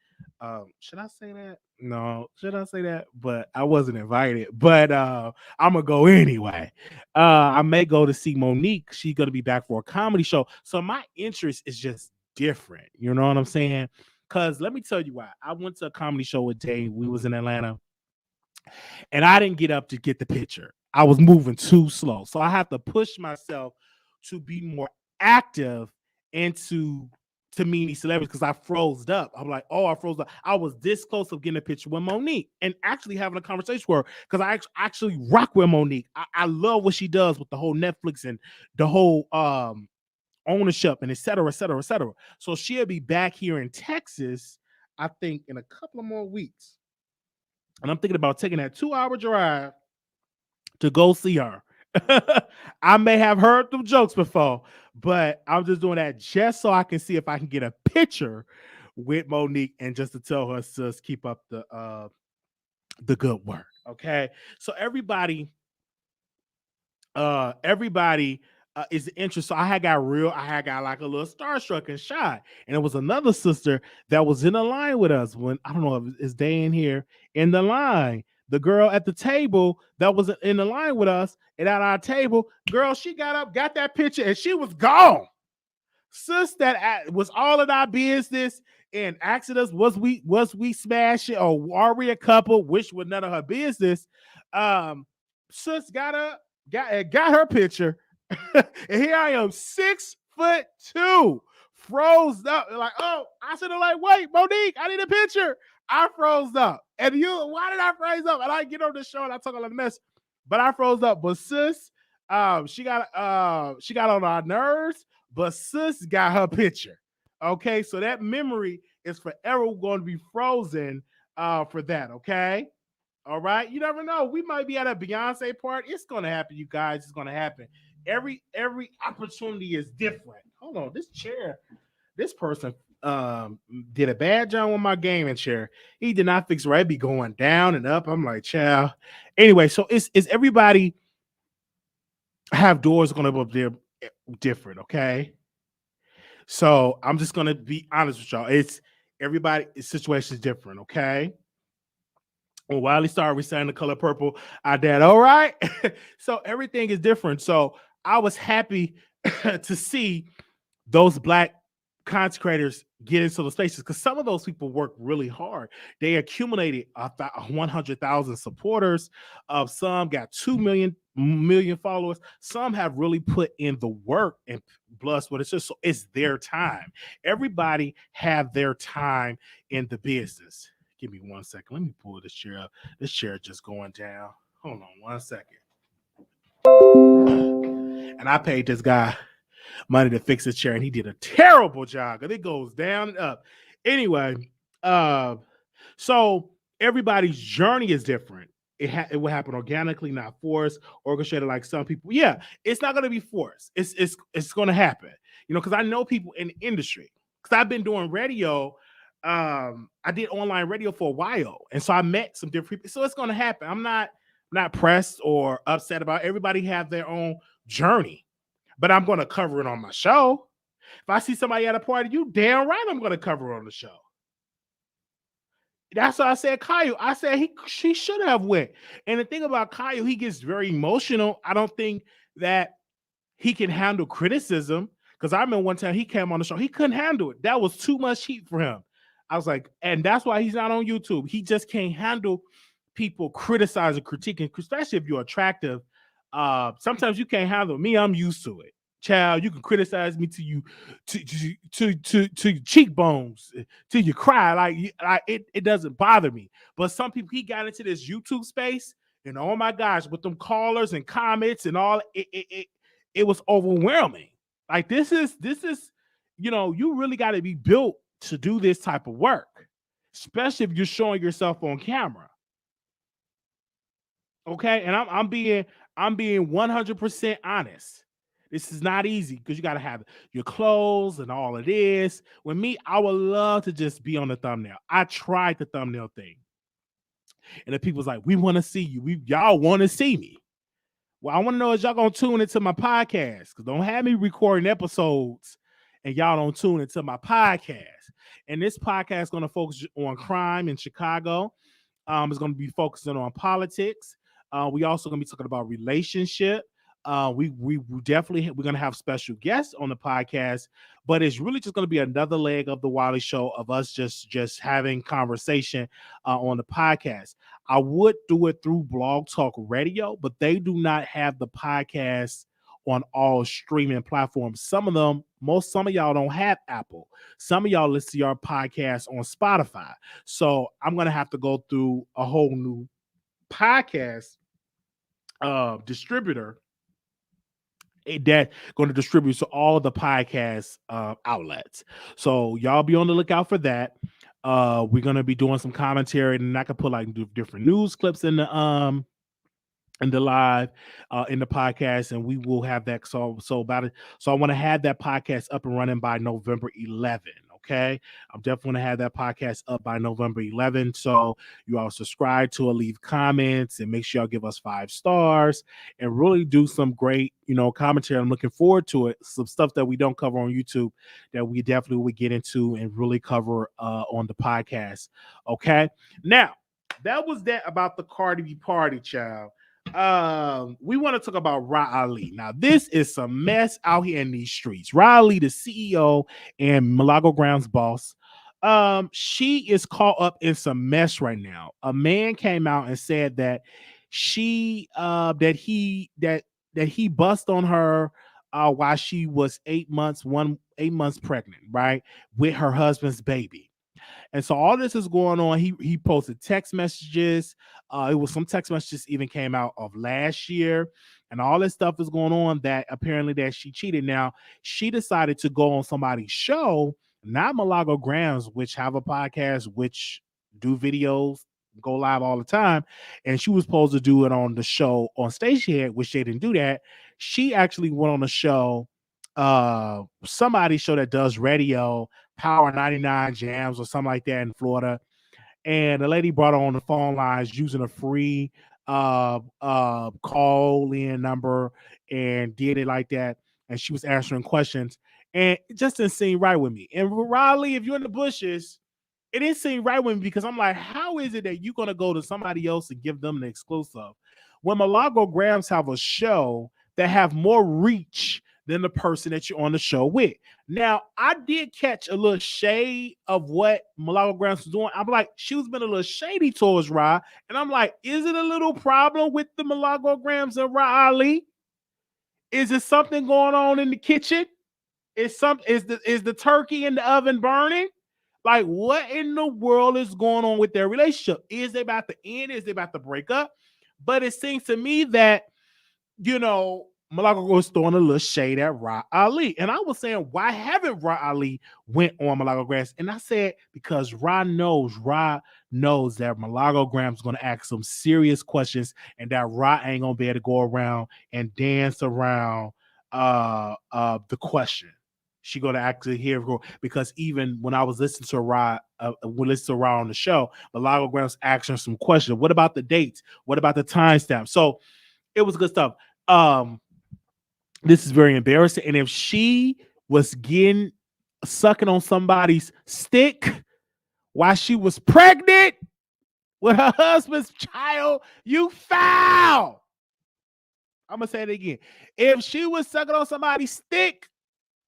A: Should I say that? No, should I say that? But I wasn't invited. But I'm gonna go anyway. I may go to see Monique. She's gonna be back for a comedy show. So my interest is just different. You know what I'm saying? Because let me tell you why. I went to a comedy show with Dave. We was in Atlanta. And I didn't get up to get the picture. I was moving too slow. So I have to push myself to be more active and to meet these celebrities because I froze up. I'm like, I froze up. I was this close of getting a picture with Monique and actually having a conversation with her because I actually rock with Monique. I love what she does with the whole Netflix and the whole ownership and et cetera, et cetera, et cetera. So she'll be back here in Texas, I think, in a couple of more weeks. And I'm thinking about taking that 2-hour drive to go see her. I may have heard them jokes before, but I'm just doing that just so I can see if I can get a picture with Monique and just to tell her sis keep up the good work. Okay. So everybody is interested. So I had got like a little starstruck and shy. And it was another sister that was in the line with us when I don't know if it's Day in here in the line. The girl at the table that was in the line with us and at our table, girl, she got up, got that picture, and she was gone. Sis, that was all of our business and asked us was we smashing or are we a couple, which was none of her business. Sis got up, got her picture. And here I am, 6'2", froze up. Like, oh, I should have like, wait, Monique, I need a picture. I froze up. And why did I freeze up? And I get on the show and I talk a lot of mess, but I froze up. But sis, she got on our nerves, but sis got her picture. Okay, so that memory is forever going to be frozen for that. Okay. All right. You never know. We might be at a Beyonce party. It's gonna happen, you guys. It's gonna happen. Every opportunity is different. Hold on, this chair, this person did a bad job on my gaming chair. He did not fix right. Be going down and up. I'm like, child. Anyway, so is everybody have doors going up there different, okay? So I'm just gonna be honest with y'all. It's everybody, situation is different, okay? When Wiley started reciting the color purple, I did all right. So everything is different. So I was happy to see those Black content creators get into those spaces because some of those people work really hard. They accumulated 100,000 supporters. Some got 2 million followers. Some have really put in the work and blood, sweat, it's just so it's their time. Everybody have their time in the business. Give me 1 second. Let me pull this chair up. This chair just going down. Hold on 1 second. And I paid this guy money to fix his chair, and he did a terrible job because it goes down and up. Anyway, so everybody's journey is different. It will happen organically, not forced, orchestrated like some people. Yeah, it's not going to be forced. It's going to happen. You know, because I know people in the industry. Because I've been doing radio. I did online radio for a while, and so I met some different people. So it's going to happen. I'm not pressed or upset about it. Everybody have their own journey. But I'm going to cover it on my show. If I see somebody at a party, you damn right I'm going to cover it on the show. That's what I said, Kyle. I said she should have went. And the thing about Kyle, he gets very emotional. I don't think that he can handle criticism. Because I remember one time he came on the show, he couldn't handle it. That was too much heat for him. I was like, and that's why he's not on YouTube. He just can't handle people criticizing, critiquing, especially if you're attractive. Sometimes you can't handle me. I'm used to it. Child, you can criticize me to you to your cheekbones, till you cry. Like it doesn't bother me. But some people, he got into this YouTube space, and oh my gosh, with them callers and comments and all, it was overwhelming. Like this is, you know, you really got to be built to do this type of work, especially if you're showing yourself on camera. Okay, and I'm being 100% honest. This is not easy because you got to have your clothes and all of this. With me, I would love to just be on the thumbnail. I tried the thumbnail thing, and the people's like, "We want to see you. Y'all want to see me." Well, I want to know is y'all gonna tune into my podcast, because don't have me recording episodes and y'all don't tune into my podcast. And this podcast is gonna focus on crime in Chicago. It's gonna be focusing on politics. We also gonna be talking about relationship. We definitely we're gonna have special guests on the podcast, but it's really just gonna be another leg of the Wiley Show of us just having conversation on the podcast. I would do it through Blog Talk Radio, but they do not have the podcast on all streaming platforms. Some of y'all don't have Apple. Some of y'all listen to your podcast on Spotify. So I'm gonna have to go through a whole new podcast distributor that going to distribute to all the podcast outlets. So y'all be on the lookout for that. We're gonna be doing some commentary, and I can put like different news clips in the live in the podcast, and we will have that. So about it. So I want to have that podcast up and running by November 11. Okay, I'm definitely gonna have that podcast up by November 11. So you all subscribe to it, leave comments, and make sure y'all give us 5 stars and really do some great, commentary. I'm looking forward to it. Some stuff that we don't cover on YouTube that we definitely would get into and really cover on the podcast. Okay, now that was that about the Cardi B party, child. We want to talk about Raleigh. Now, this is some mess out here in these streets. Raleigh, the CEO and Malago Grounds boss, she is caught up in some mess right now. A man came out and said that he bust on her while she was 8 months pregnant, right, with her husband's baby. And so all this is going on. He posted text messages. It was some text messages even came out of last year, and all this stuff is going on that apparently that she cheated. Now she decided to go on somebody's show, not Milagro Grams, which have a podcast, which do videos, go live all the time, and she was supposed to do it on the show on Stagehead, which they didn't do that. She actually went on a show, somebody's show that does radio, Power 99 Jams or something like that in Florida. And the lady brought her on the phone lines using a free call in number and did it like that. And she was answering questions. And it just didn't seem right with me. And Raleigh, if you're in the bushes, it didn't seem right with me because I'm like, how is it that you're gonna go to somebody else and give them the exclusive when Milagro Grams have a show that have more reach than the person that you're on the show with? Now, I did catch a little shade of what Milagro Grams was doing. I'm like, she was been a little shady towards Ra, and I'm like, is it a little problem with the Milagro Grams and Ra Ali? Is there something going on in the kitchen? Is the turkey in the oven burning? Like, what in the world is going on with their relationship? Is they about to end? Is they about to break up? But it seems to me that, Milagro was throwing a little shade at Ra Ali. And I was saying, why haven't Ra Ali went on Milagro Grams? And I said, because Ra knows that Milagro Grams is going to ask some serious questions and that Ra ain't going to be able to go around and dance around the question. She gonna actually hear her because even when I was listening to Ra, on the show, Milagro Grams asking some questions. What about the dates? What about the timestamp? So it was good stuff. This is very embarrassing. And if she was sucking on somebody's stick while she was pregnant with her husband's child, you foul. I'm gonna say it again. If she was sucking on somebody's stick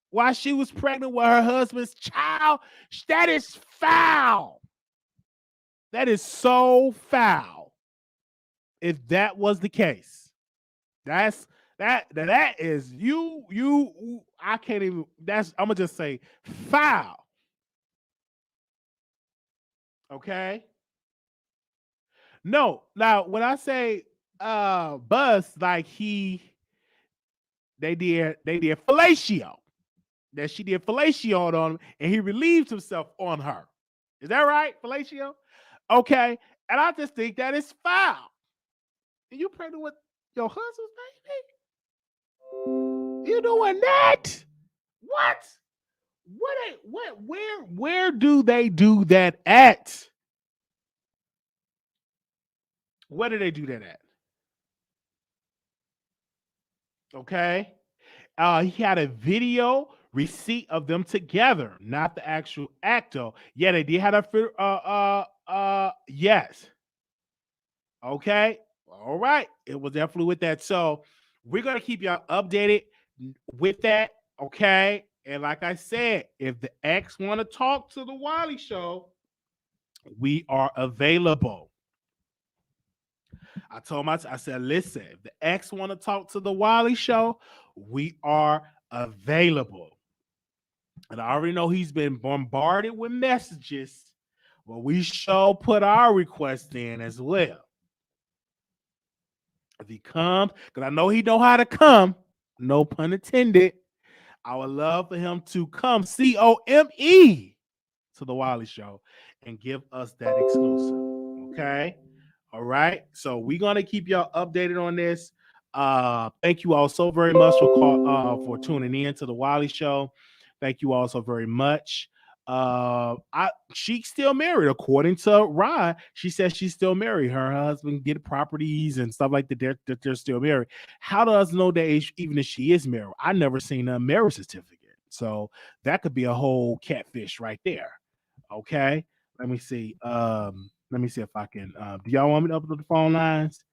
A: while she was pregnant with her husband's child, that is foul. That is so foul. If that was the case, that is you. I can't even. I'm gonna just say foul. Okay. No. Now, when I say buzz, like they did fellatio. That she did fellatio on him and he relieved himself on her. Is that right? Fellatio? Okay. And I just think that is foul. Are you pregnant with your husband's baby? You doing that? What? Where do they do that at? Where do they do that at? Okay. He had a video receipt of them together, not the actual actor. Yeah, they did have a yes. Okay. All right. It was definitely with that. So we're gonna keep y'all updated with that. Okay. And like I said, if the ex want to talk to the Wiley Show, we are available. I said, listen, if the ex want to talk to the Wiley Show, we are available. And I already know he's been bombarded with messages. Well, we sure put our request in as well. If he comes, because I know he know how to come, no pun intended. I would love for him to come COME to the Wiley Show and give us that exclusive. Okay. All right. So we're gonna keep y'all updated on this. Thank you all so very much for tuning in to the Wiley Show. Thank you all so very much. She's still married, according to Rod. She says she's still married. Her husband get properties and stuff like that. They're still married. How does know that even if she is married? I never seen a marriage certificate, so that could be a whole catfish right there. Okay, let me see. Let me see if I can. Do y'all want me to open up the phone lines?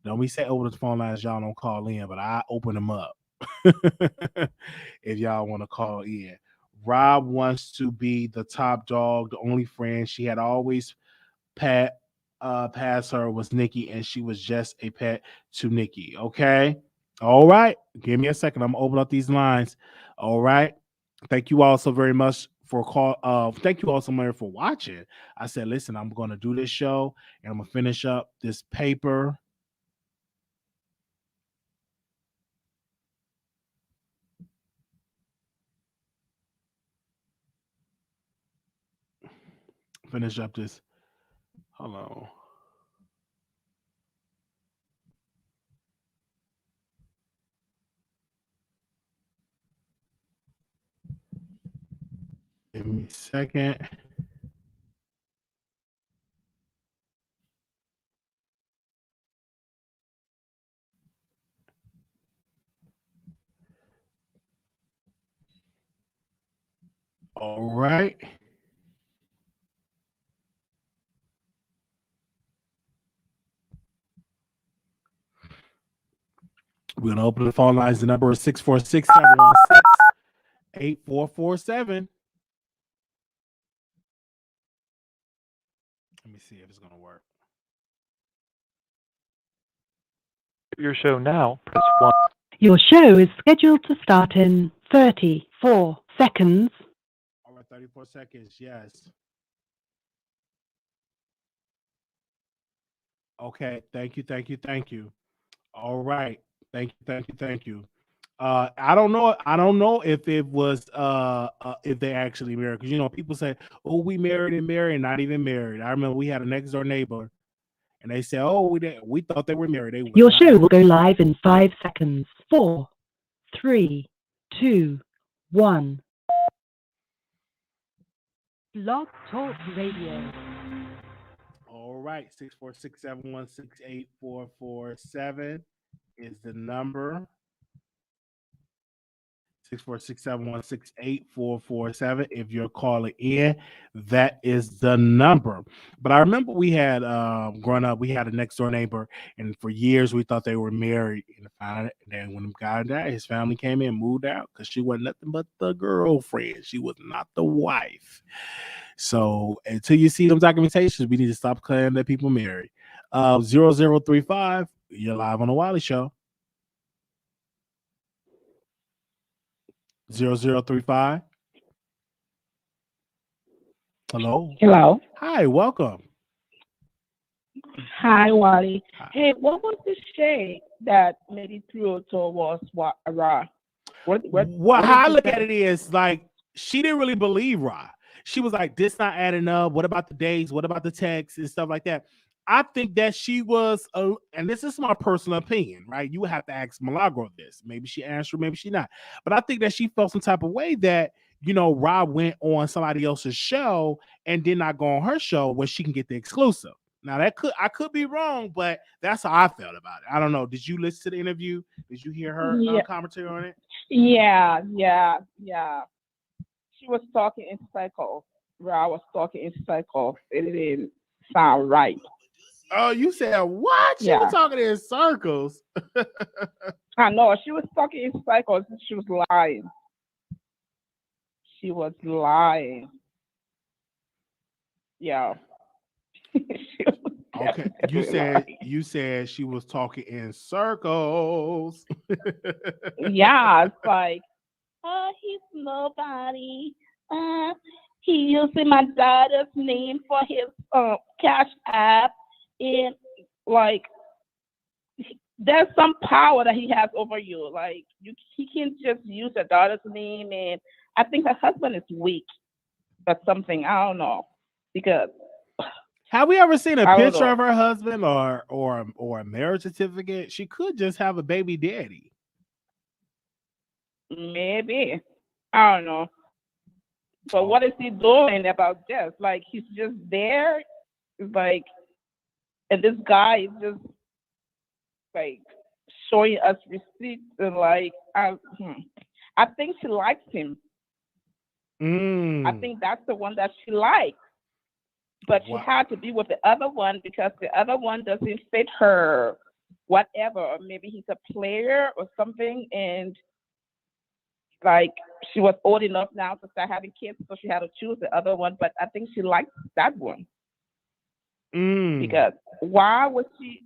A: Don't we say open the phone lines? Y'all don't call in, but I open them up if y'all want to call in. Rob wants to be the top dog. The only friend she had always pass her was Nikki, and she was just a pet to Nikki. Okay. All right. Give me a second. I'm gonna open up these lines. All right. Thank you all so very much for call. Thank you all so much for watching. I said, listen, I'm gonna do this show and I'm gonna finish up this paper. Finish up this. Hold on. Give me a second. All right. We're gonna open the phone lines. The number is 646-716-8447. Let me see if it's gonna work.
C: Your show now, press 1.
D: Your show is scheduled to start in 34 seconds.
A: All right, 34 seconds. Yes. Okay. Thank you. Thank you. Thank you. All right. Thank you. Thank you. Thank you. I don't know. I don't know if it was if they actually married, because people say, "Oh, we married and not even married." I remember we had a next door neighbor, and they said, "Oh, we thought they were married." They was
D: Your
A: not.
D: show will go live in 5 seconds. 4, 3, 2, 1. Blog Talk Radio.
A: All right, 646-716-8447 is the number. 646-716-8447. If you're calling in, that is the number. But I remember we had growing up, we had a next door neighbor, and for years we thought they were married. And then when the guy died, his family came in and moved out because she wasn't nothing but the girlfriend. She was not the wife. So until you see them documentations, we need to stop claiming that people married. 0035, you're live on the Wiley Show. 0035. Hello.
E: Hello.
A: Hi, welcome.
E: Hi, Wally.
A: Hi.
E: Hey, what was the shade that made it through towards Ra?
A: How I look at it is like she didn't really believe Ra. She was like, this not adding up. What about the days? What about the texts and stuff like that? I think that she was, and this is my personal opinion, right? You would have to ask Milagro this. Maybe she answered, maybe she not. But I think that she felt some type of way that, Rob went on somebody else's show and did not go on her show where she can get the exclusive. Now I could be wrong, but that's how I felt about it. I don't know. Did you listen to the interview? Did you hear her commentary on it?
E: Yeah. She was talking in cycles. Ra was talking in cycles. It didn't sound right.
A: Oh, you said what? She was talking in circles.
E: I know. She was talking in cycles. She was lying. She was lying. Yeah.
A: Okay. You said she was talking in circles.
E: Yeah, it's like, he's nobody. He using my daughter's name for his cash app, and like there's some power that he has over you. Like he can just use your daughter's name, and I think her husband is weak or something. I don't know, because
A: have we ever seen a picture of her husband or a marriage certificate? She could just have a baby daddy.
E: Maybe. I don't know. But what is he doing about this? Like he's just there. It's like, and this guy is just like showing us receipts and like I think she likes him. I think that's the one that she likes. But she had to be with the other one because the other one doesn't fit her, whatever. Or maybe he's a player or something, and like she was old enough now to start having kids, so she had to choose the other one. But I think she likes that one. Because why would she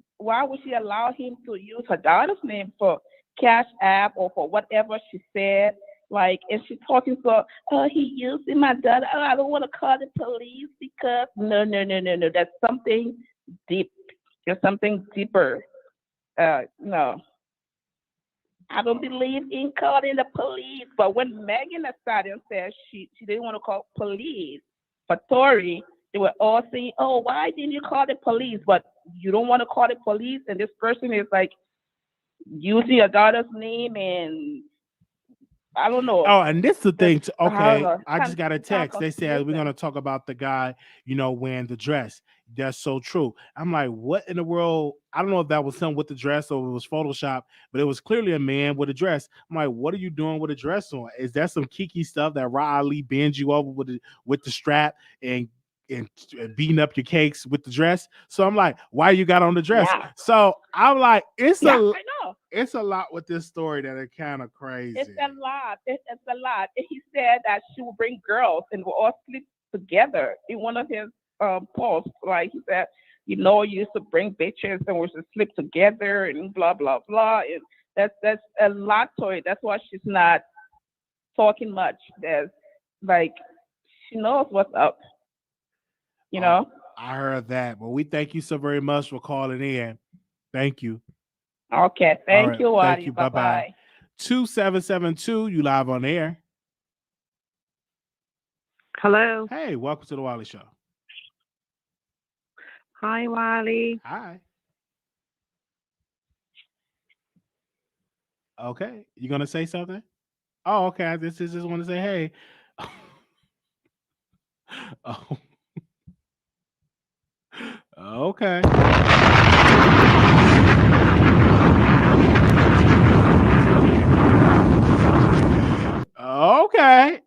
E: allow him to use her daughter's name for Cash App or for whatever she said. Like, and she talking so, oh, he using my daughter. Oh, I don't want to call the police because no. That's something deep. There's something deeper. No, I don't believe in calling the police. But when Megan Thee Stallion said she didn't want to call police for Tory, they were all saying, oh, why didn't you call the police? But you don't want to call the police, and this person is like using your daughter's name, and I don't know.
A: Oh, and this is the thing.
E: I don't
A: Okay,
E: know.
A: I just got a text. They said we're
E: Listen.
A: gonna talk about the guy, wearing the dress. That's so true. I'm like, what in the world? I don't know if that was him with the dress or it was Photoshop, but it was clearly a man with a dress. I'm like, what are you doing with a dress on? Is that some kiki stuff that Raleigh bends you over with the strap and beating up your cakes with the dress? So I'm like, why you got on the dress?
E: Yeah.
A: So I'm like,
E: I know.
A: it's a lot with this story that are kind of crazy.
E: It's a lot. It's a lot. And he said that she would bring girls and we'll all sleep together in one of his posts. Like he said, you used to bring bitches and we should sleep together and blah blah blah. And that's a lot to it. That's why she's not talking much. There's like she knows what's up.
A: I heard that. Well, we thank you so very much for calling in. Thank you.
E: Okay. Thank you, Wiley.
A: Thank you.
E: Bye-bye.
A: 2772, you live on air.
F: Hello.
A: Hey, welcome to the Wiley Show.
F: Hi, Wiley.
A: Hi. Okay. You going to say something? Oh, okay. I just want to say, hey. Oh. Okay. Okay.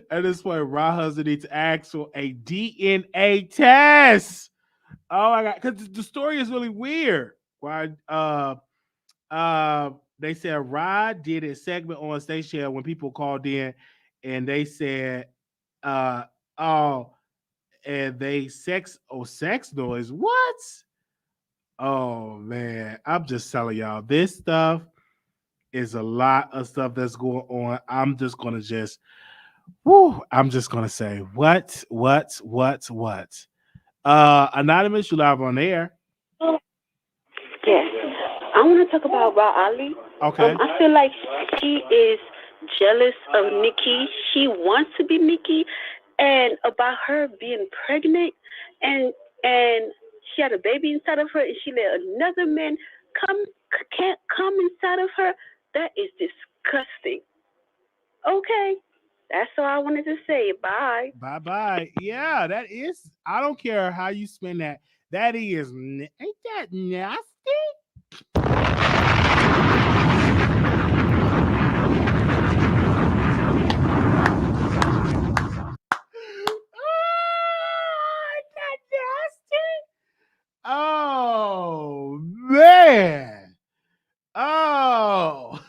A: At this point, Raja needs to ask for a DNA test. Oh my god, because the story is really weird. Why? They said Rod did a segment on station when people called in, and they said, and they sex noise. What? Oh man, I'm just telling y'all, this stuff is a lot of stuff that's going on. I'm just gonna say, what? Anonymous, you live on air.
G: Yes. I want to talk about Raleigh.
A: Okay.
G: I feel like she is jealous of Nikki. She wants to be Nikki, and about her being pregnant, and she had a baby inside of her, and she let another man can't come inside of her. That is disgusting. Okay. That's all I wanted to say. Bye.
A: Bye. Yeah, that is. I don't care how you spend that. That is. Ain't that nasty? Oh man. Oh.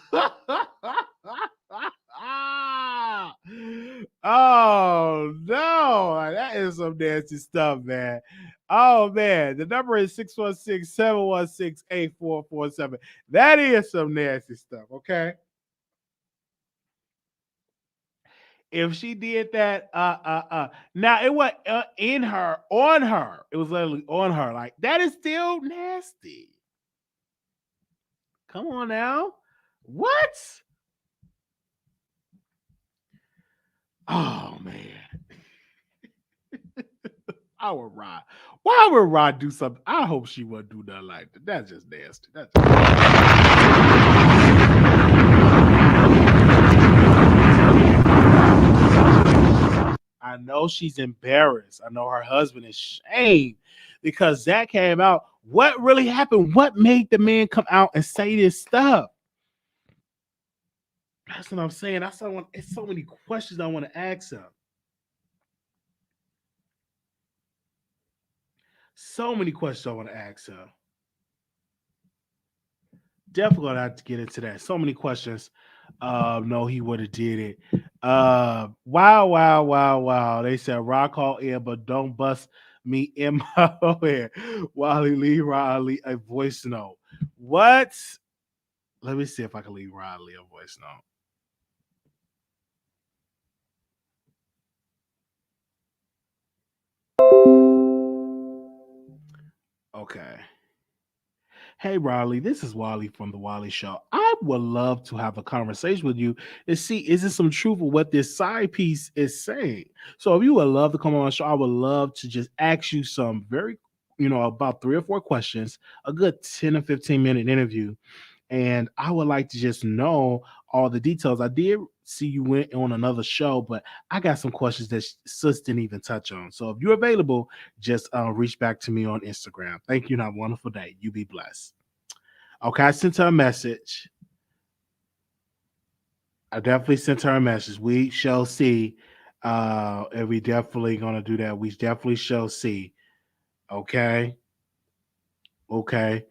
A: Oh no, that is some nasty stuff, man. Oh man, the number is 616-716-8447. That is some nasty stuff, okay? If she did that, now it was on her. It was literally on her. Like, that is still nasty. Come on now. What? Oh man. I would Rod. Why would Rod do something? I hope she wouldn't do nothing like that. That's just nasty. I know she's embarrassed. I know her husband is shamed because that came out. What really happened? What made the man come out and say this stuff? That's what I'm saying. It's so many questions I want to ask him. So many questions I want to ask him. Definitely gonna have to get into that. So many questions. No, he would have did it. Wow. They said rock call in, but don't bust me MO here. Wiley, leave Riley a voice note. What? Let me see if I can leave Riley a voice note. Okay. Hey, Riley, this is Wiley from The Wiley Show. I would love to have a conversation with you and see, is there some truth of what this side piece is saying? So if you would love to come on the show, I would love to just ask you some very, about 3 or 4 questions, a good 10 or 15-minute interview. And I would like to just know all the details. I did see you went on another show, but I got some questions that Sis didn't even touch on. So if you're available, just reach back to me on Instagram. Thank you and have a wonderful day. You be blessed. Okay, I sent her a message. I definitely sent her a message. We shall see. And we definitely gonna do that. We definitely shall see. Okay. Okay.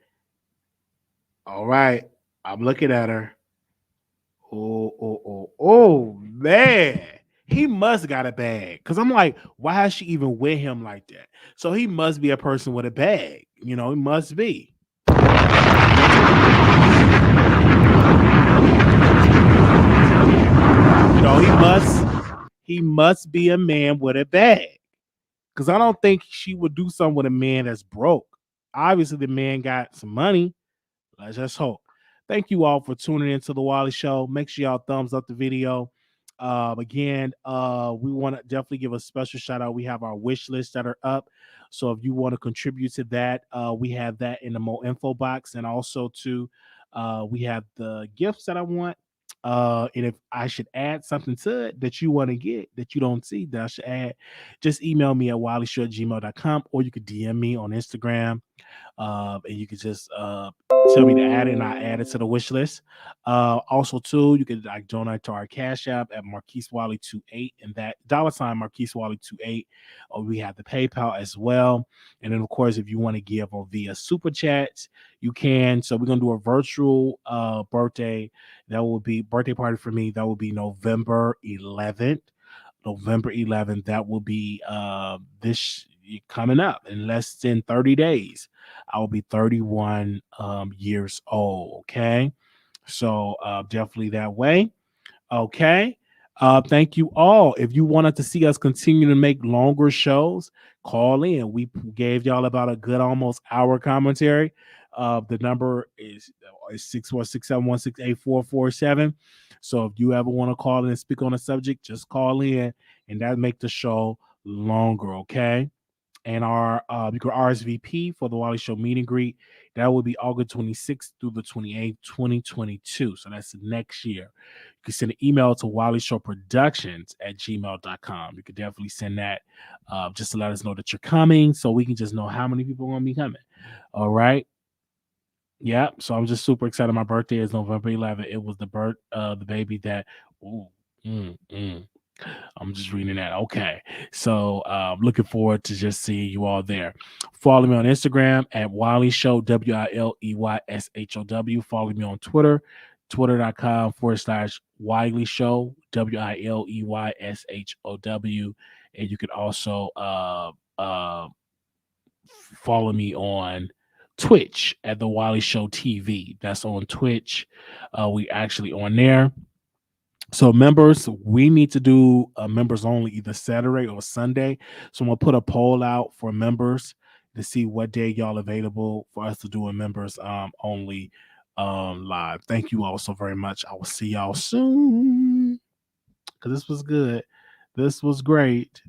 A: All right. I'm looking at her. Oh, man. He must got a bag. Because I'm like, why is she even with him like that? So he must be a person with a bag. He must be. He must be a man with a bag. Because I don't think she would do something with a man that's broke. Obviously, the man got some money. Let's just hope. Thank you all for tuning into the Wiley Show. Make sure y'all thumbs up the video. Again, we want to definitely give a special shout out. We have our wish list that are up. So if you want to contribute to that, we have that in the more info box. And also too, we have the gifts that I want. And if I should add something to it that you want to get that you don't see that I should add, just email me at wileyshow@gmail.com, or you could DM me on Instagram. And you could just tell me to add it, and I add it to the wish list. Also, too, you could donate to our Cash App at Marquise Wiley 28, and that $ Marquise Wiley 28. Or we have the PayPal as well. And then, of course, if you want to give via Super Chats, you can. So we're gonna do a virtual birthday. That will be birthday party for me. That will be November 11th. November 11th. That will be this coming up in less than 30 days. I will be 31 years old. Okay. So definitely that way. Okay. Thank you all. If you wanted to see us continue to make longer shows, call in. We gave y'all about a good almost hour commentary. The number is 646-716-8447. So if you ever want to call in and speak on a subject, just call in, and that make the show longer. Okay. And our you can RSVP for the Wiley Show meet and greet. That will be August 26th through the 28th, 2022. So that's next year. You can send an email to wileyshowproductions@gmail.com. You could definitely send that just to let us know that you're coming, so we can just know how many people are going to be coming. All right. Yeah. So I'm just super excited. My birthday is November 11th. It was the baby that. I'm just reading that. Okay. So looking forward to just seeing you all there. Follow me on Instagram at Wiley Show, WILEYSHOW. Follow me on Twitter, twitter.com/Wiley Show, WILEYSHOW. And you can also follow me on Twitch at the Wiley Show TV. That's on Twitch. We actually on there. So members, we need to do members only either Saturday or Sunday. So I'm gonna put a poll out for members to see what day y'all available for us to do a members only live. Thank you all so very much. I will see y'all soon. Because this was good. This was great.